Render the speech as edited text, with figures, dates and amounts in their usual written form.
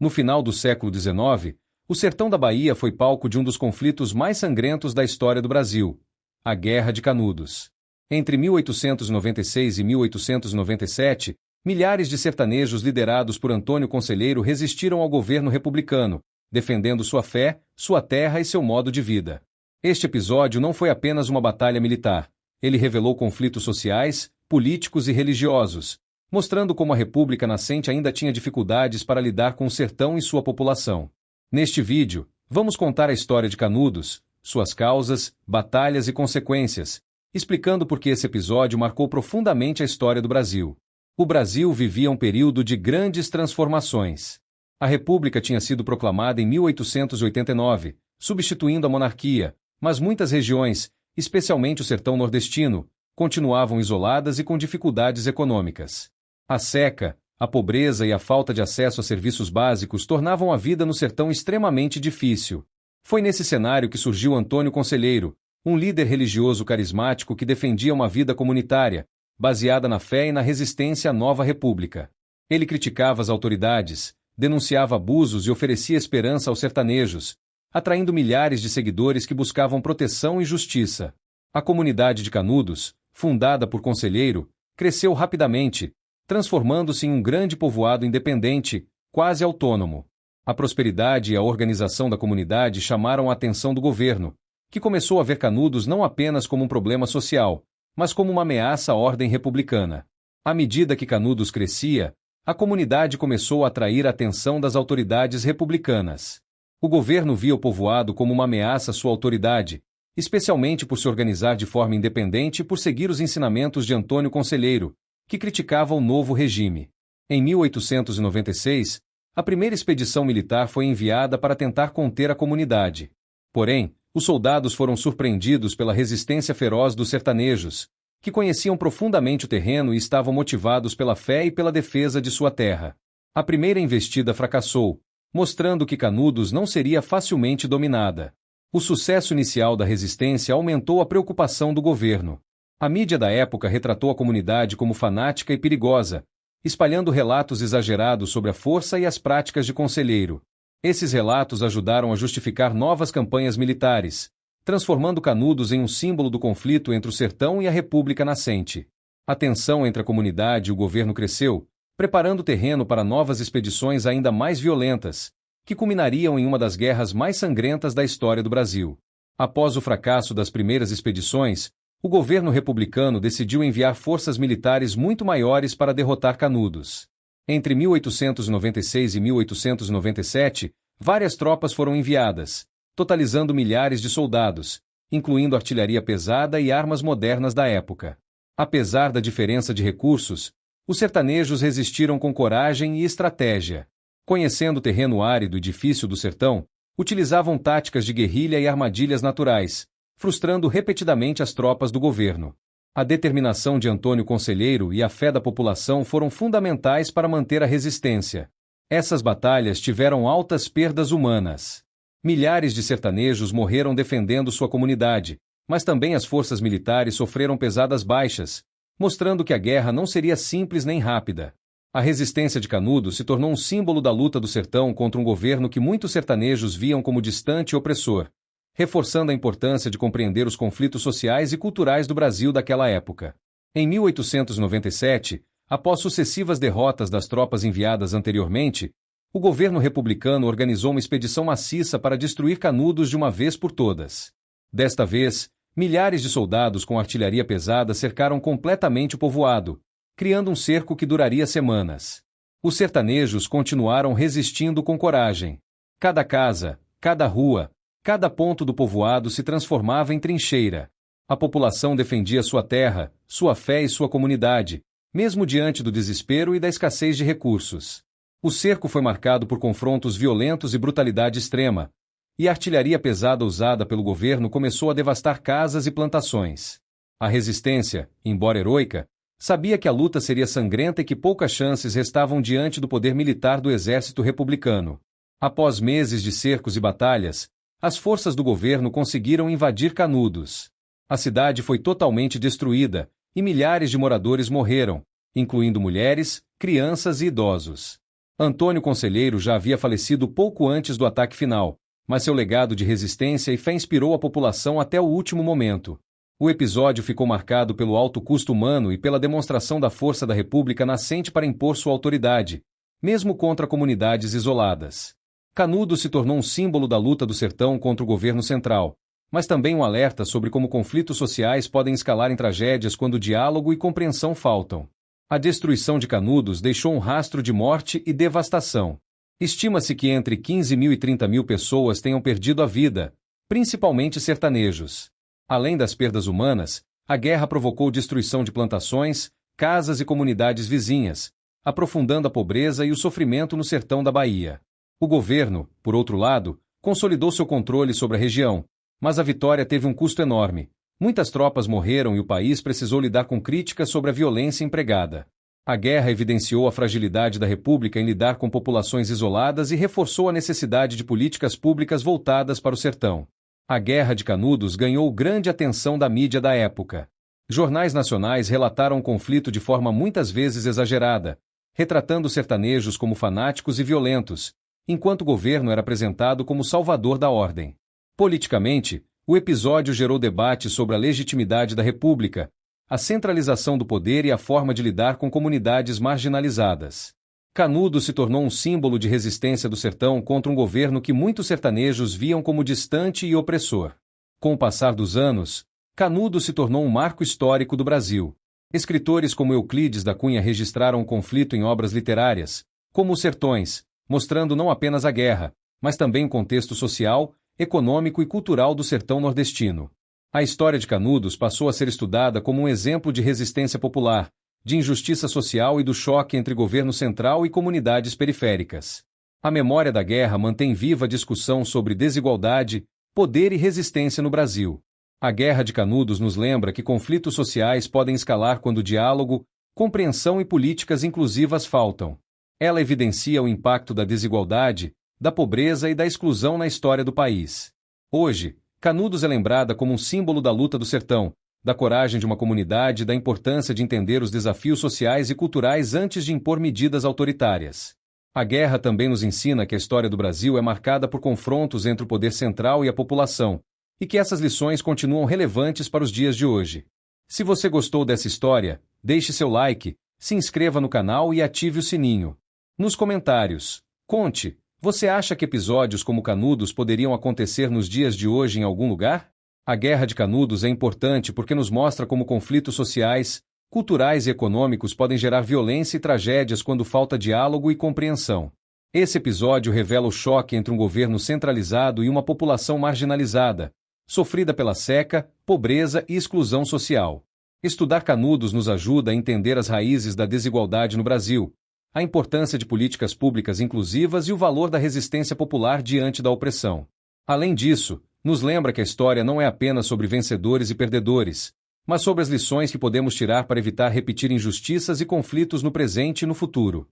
No final do século XIX, o sertão da Bahia foi palco de um dos conflitos mais sangrentos da história do Brasil, a Guerra de Canudos. Entre 1896 e 1897, milhares de sertanejos liderados por Antônio Conselheiro resistiram ao governo republicano, defendendo sua fé, sua terra e seu modo de vida. Este episódio não foi apenas uma batalha militar. Ele revelou conflitos sociais, políticos e religiosos, mostrando como a República nascente ainda tinha dificuldades para lidar com o sertão e sua população. Neste vídeo, vamos contar a história de Canudos, suas causas, batalhas e consequências, explicando por que esse episódio marcou profundamente a história do Brasil. O Brasil vivia um período de grandes transformações. A República tinha sido proclamada em 1889, substituindo a monarquia, mas muitas regiões, especialmente o sertão nordestino, continuavam isoladas e com dificuldades econômicas. A seca, a pobreza e a falta de acesso a serviços básicos tornavam a vida no sertão extremamente difícil. Foi nesse cenário que surgiu Antônio Conselheiro, um líder religioso carismático que defendia uma vida comunitária, baseada na fé e na resistência à nova república. Ele criticava as autoridades, denunciava abusos e oferecia esperança aos sertanejos, atraindo milhares de seguidores que buscavam proteção e justiça. A comunidade de Canudos, fundada por Conselheiro, cresceu rapidamente, transformando-se em um grande povoado independente, quase autônomo. A prosperidade e a organização da comunidade chamaram a atenção do governo, que começou a ver Canudos não apenas como um problema social, mas como uma ameaça à ordem republicana. À medida que Canudos crescia, a comunidade começou a atrair a atenção das autoridades republicanas. O governo via o povoado como uma ameaça à sua autoridade, especialmente por se organizar de forma independente e por seguir os ensinamentos de Antônio Conselheiro, que criticava o novo regime. Em 1896, a primeira expedição militar foi enviada para tentar conter a comunidade. Porém, os soldados foram surpreendidos pela resistência feroz dos sertanejos, que conheciam profundamente o terreno e estavam motivados pela fé e pela defesa de sua terra. A primeira investida fracassou, mostrando que Canudos não seria facilmente dominada. O sucesso inicial da resistência aumentou a preocupação do governo. A mídia da época retratou a comunidade como fanática e perigosa, espalhando relatos exagerados sobre a força e as práticas de Conselheiro. Esses relatos ajudaram a justificar novas campanhas militares, transformando Canudos em um símbolo do conflito entre o sertão e a República nascente. A tensão entre a comunidade e o governo cresceu, preparando o terreno para novas expedições ainda mais violentas, que culminariam em uma das guerras mais sangrentas da história do Brasil. Após o fracasso das primeiras expedições, o governo republicano decidiu enviar forças militares muito maiores para derrotar Canudos. Entre 1896 e 1897, várias tropas foram enviadas, totalizando milhares de soldados, incluindo artilharia pesada e armas modernas da época. Apesar da diferença de recursos, os sertanejos resistiram com coragem e estratégia. Conhecendo o terreno árido e difícil do sertão, utilizavam táticas de guerrilha e armadilhas naturais, frustrando repetidamente as tropas do governo. A determinação de Antônio Conselheiro e a fé da população foram fundamentais para manter a resistência. Essas batalhas tiveram altas perdas humanas. Milhares de sertanejos morreram defendendo sua comunidade, mas também as forças militares sofreram pesadas baixas, mostrando que a guerra não seria simples nem rápida. A resistência de Canudos se tornou um símbolo da luta do sertão contra um governo que muitos sertanejos viam como distante e opressor, reforçando a importância de compreender os conflitos sociais e culturais do Brasil daquela época. Em 1897, após sucessivas derrotas das tropas enviadas anteriormente, o governo republicano organizou uma expedição maciça para destruir Canudos de uma vez por todas. Desta vez, milhares de soldados com artilharia pesada cercaram completamente o povoado, criando um cerco que duraria semanas. Os sertanejos continuaram resistindo com coragem. Cada casa, cada rua, cada ponto do povoado se transformava em trincheira. A população defendia sua terra, sua fé e sua comunidade, mesmo diante do desespero e da escassez de recursos. O cerco foi marcado por confrontos violentos e brutalidade extrema, e a artilharia pesada usada pelo governo começou a devastar casas e plantações. A resistência, embora heroica, sabia que a luta seria sangrenta e que poucas chances restavam diante do poder militar do exército republicano. Após meses de cercos e batalhas, as forças do governo conseguiram invadir Canudos. A cidade foi totalmente destruída e milhares de moradores morreram, incluindo mulheres, crianças e idosos. Antônio Conselheiro já havia falecido pouco antes do ataque final, mas seu legado de resistência e fé inspirou a população até o último momento. O episódio ficou marcado pelo alto custo humano e pela demonstração da força da República nascente para impor sua autoridade, mesmo contra comunidades isoladas. Canudos se tornou um símbolo da luta do sertão contra o governo central, mas também um alerta sobre como conflitos sociais podem escalar em tragédias quando diálogo e compreensão faltam. A destruição de Canudos deixou um rastro de morte e devastação. Estima-se que entre 15 mil e 30 mil pessoas tenham perdido a vida, principalmente sertanejos. Além das perdas humanas, a guerra provocou destruição de plantações, casas e comunidades vizinhas, aprofundando a pobreza e o sofrimento no sertão da Bahia. O governo, por outro lado, consolidou seu controle sobre a região, mas a vitória teve um custo enorme. Muitas tropas morreram e o país precisou lidar com críticas sobre a violência empregada. A guerra evidenciou a fragilidade da República em lidar com populações isoladas e reforçou a necessidade de políticas públicas voltadas para o sertão. A Guerra de Canudos ganhou grande atenção da mídia da época. Jornais nacionais relataram o conflito de forma muitas vezes exagerada, retratando os sertanejos como fanáticos e violentos, enquanto o governo era apresentado como salvador da ordem. Politicamente, o episódio gerou debate sobre a legitimidade da República, a centralização do poder e a forma de lidar com comunidades marginalizadas. Canudos se tornou um símbolo de resistência do sertão contra um governo que muitos sertanejos viam como distante e opressor. Com o passar dos anos, Canudos se tornou um marco histórico do Brasil. Escritores como Euclides da Cunha registraram o conflito em obras literárias, como Os Sertões, mostrando não apenas a guerra, mas também o contexto social, econômico e cultural do sertão nordestino. A história de Canudos passou a ser estudada como um exemplo de resistência popular, de injustiça social e do choque entre governo central e comunidades periféricas. A memória da guerra mantém viva a discussão sobre desigualdade, poder e resistência no Brasil. A Guerra de Canudos nos lembra que conflitos sociais podem escalar quando diálogo, compreensão e políticas inclusivas faltam. Ela evidencia o impacto da desigualdade, da pobreza e da exclusão na história do país. Hoje, Canudos é lembrada como um símbolo da luta do sertão, da coragem de uma comunidade e da importância de entender os desafios sociais e culturais antes de impor medidas autoritárias. A guerra também nos ensina que a história do Brasil é marcada por confrontos entre o poder central e a população, e que essas lições continuam relevantes para os dias de hoje. Se você gostou dessa história, deixe seu like, se inscreva no canal e ative o sininho. Nos comentários, conte, você acha que episódios como Canudos poderiam acontecer nos dias de hoje em algum lugar? A Guerra de Canudos é importante porque nos mostra como conflitos sociais, culturais e econômicos podem gerar violência e tragédias quando falta diálogo e compreensão. Esse episódio revela o choque entre um governo centralizado e uma população marginalizada, sofrida pela seca, pobreza e exclusão social. Estudar Canudos nos ajuda a entender as raízes da desigualdade no Brasil, a importância de políticas públicas inclusivas e o valor da resistência popular diante da opressão. Além disso, nos lembra que a história não é apenas sobre vencedores e perdedores, mas sobre as lições que podemos tirar para evitar repetir injustiças e conflitos no presente e no futuro.